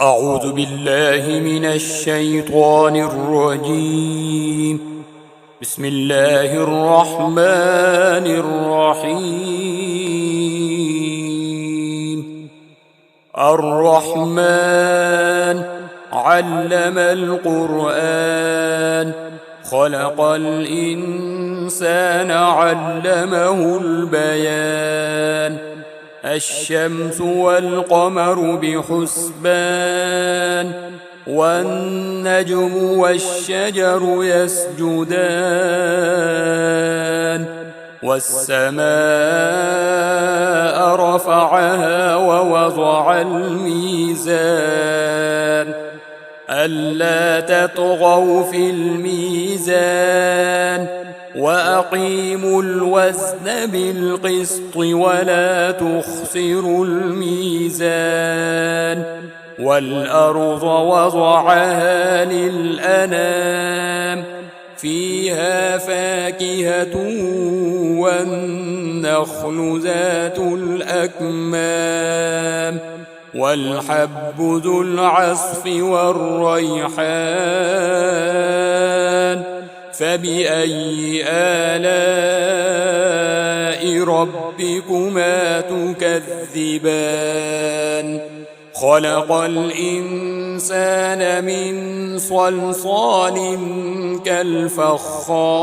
أعوذ بالله من الشيطان الرجيم. بسم الله الرحمن الرحيم. الرحمن علم القرآن، خلق الإنسان علمه البيان. الشمس والقمر بحسبان، والنجم والشجر يسجدان. والسماء رفعها ووضع الميزان، ألا تطغوا في الميزان، وأقيموا الوزن بالقسط ولا تخسروا الميزان. والأرض وضعها للأنام، فيها فاكهة والنخل ذات الأكمام، والحب ذو العصف والريحان. فبأي آلاء ربكما تكذبان؟ خلق الإنسان من صلصال كالفخار،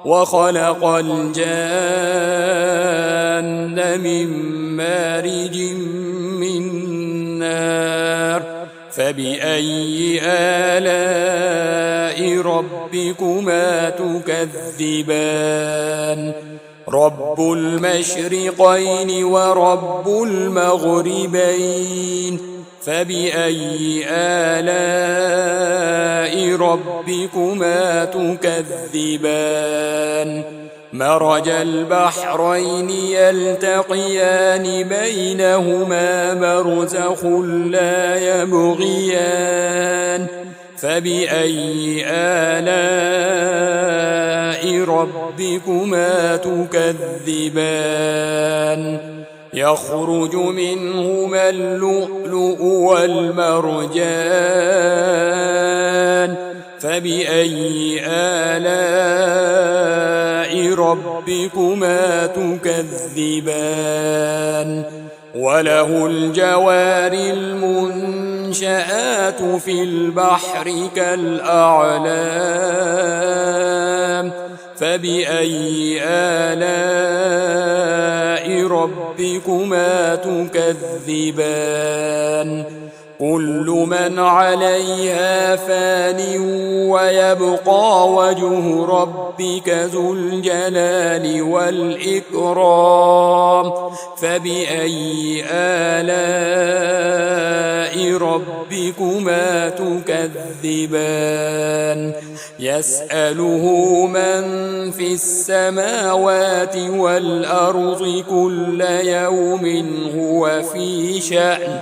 وخلق الجان من مارج من نار. فبأي آلاء ربكما تكذبان؟ رب المشرقين ورب المغربين. فبأي آلاء ربكما تكذبان؟ مرج البحرين يلتقيان بينهما برزخ لا يبغيان. فبأي آلاء ربكما تكذبان؟ يخرج منهما اللؤلؤ والمرجان. فبأي آلاء ربكما تكذبان؟ وله الجوار المنشآت في البحر كالأعلام. فبأي آلاء ربكما تكذبان؟ كل من عليها فان، ويبقى وجه ربك ذو الجلال والإكرام. فبأي آلاء ربكما تكذبان؟ يسأله من في السماوات والأرض كل يوم هو في شأن.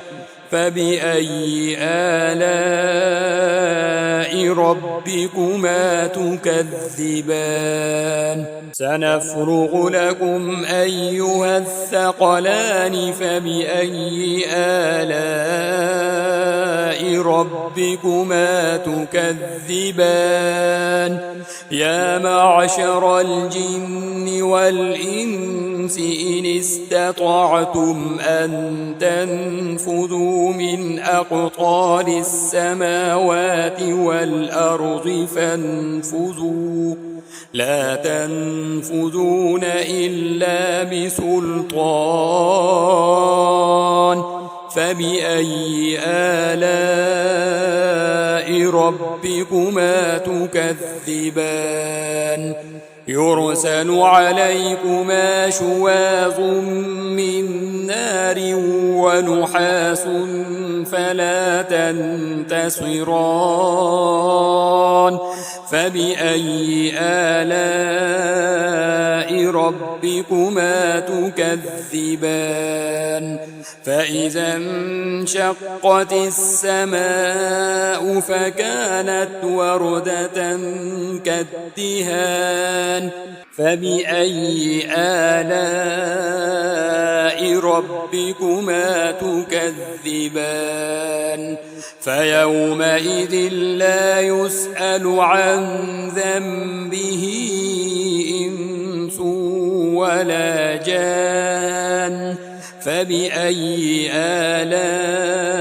فبأي آلاء ربكما تكذبان؟ سنفرغ لكم أيها الثقلان. فبأي آلاء ربكما تكذبان؟ يا معشر الجن والإنس إن استطعتم أن تنفذوا من أقطار السماوات والأرض فانفذوا، لا تنفذون إلا بسلطان. فبأي آلاء ربكما تكذبان؟ يرسل عليكما شواظ من نار ونحاس فلا تنتصران. فبأي آلاء ربكما تكذبان؟ فإذا انشقت السماء فكانت وردة كالدهان. فبأي آلاء ربكما تكذبان فيومئذ لا يسأل عن ذنبه إنس ولا جان فبأي آلاء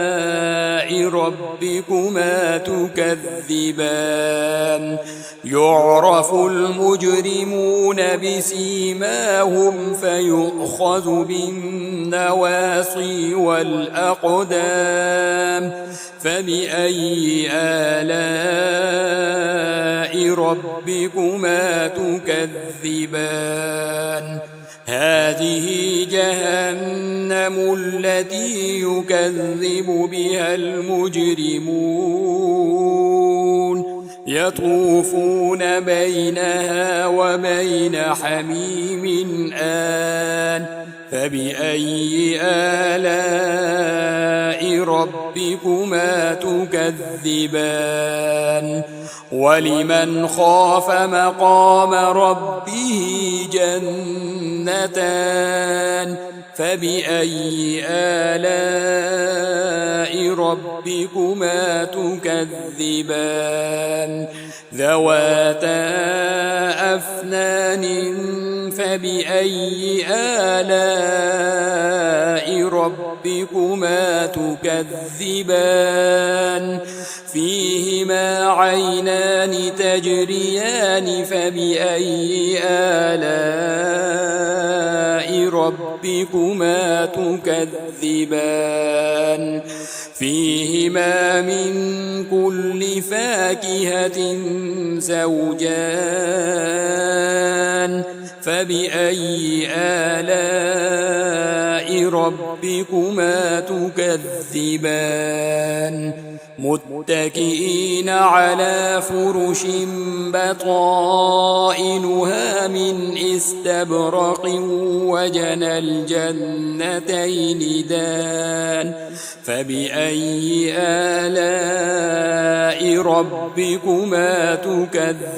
ربكما تكذبان يعرف المجرمون بسيماهم فيؤخذ بالنواصي والأقدام فبأي آلاء ربكما تكذبان هذه جهنم التي يكذب بها المجرمون يطوفون بينها وبين حميم آن فبأي آلاء ربكما تكذبان ولمن خاف مقام ربه جنتان فبأي آلاء ربكما تكذبان ذواتا أفنان فبأي آلاء ربكما تكذبان فيهما عينان تجريان فبأي آلاء ربكما تكذبان فيهما من كل فاكهة زوجان فبأي آلاء ربكما تكذبان متكئين على فرش بطائنها من استبرق وجنى الجنتين دان فبأي آلاء ربكما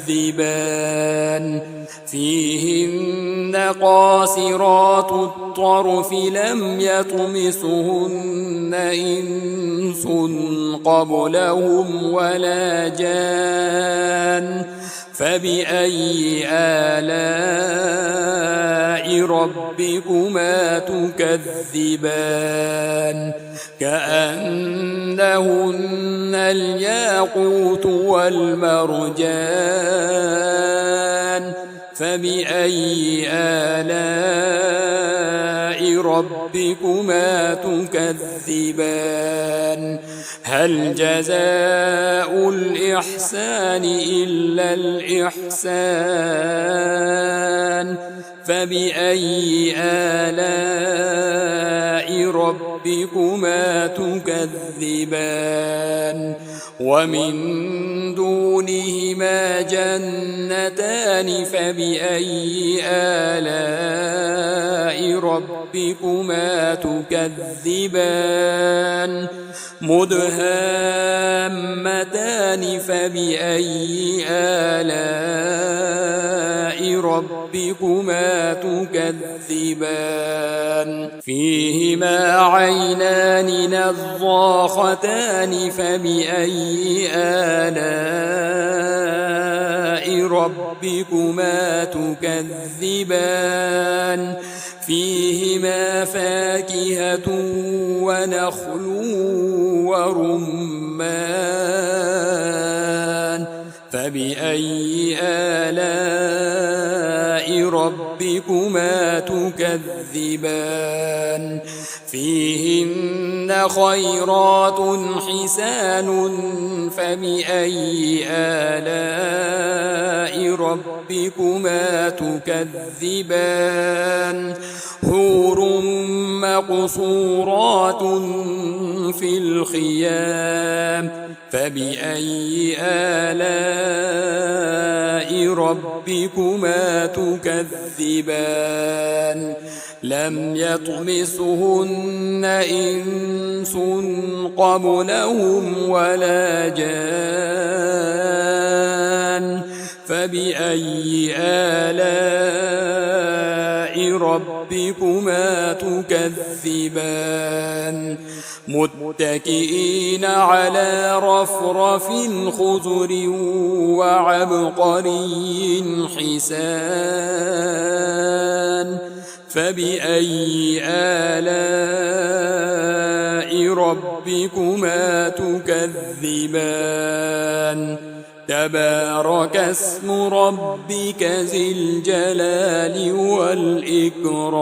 تكذبان فيهن قاصرات الطرف لم يطمثهن إنس قبلهم ولا جان فبأي آلاء ربكما تكذبان كأنهن الياقوت والمرجان فبأي آلاء ربكما تكذبان هل جزاء الإحسان إلا الإحسان فبأي آلاء ربكما تكذبان ومن دونهما جنتان فبأي آلاء ربكما تكذبان مدهامتان فبأي آلاء ربكما تكذبان فيهما عينان نضاختان فبأي آلاء ربكما تكذبان فيهما فاكهة ونخل ورمان فبأي آلاء ربكما تكذبان فيهن خيرات حسان فبأي آلاء ربكما تكذبان حور مقصورات في الخيام فبأي آلاء ربكما تكذبان لم يطمثهن إنس قبلهم ولا جان فبأي آلاء ربكما تكذبان متكئين على رفرف خضر وعبقري حسان فبأي آلاء ربكما تكذبان تبارك اسم ربك ذي الجلال والإكرام.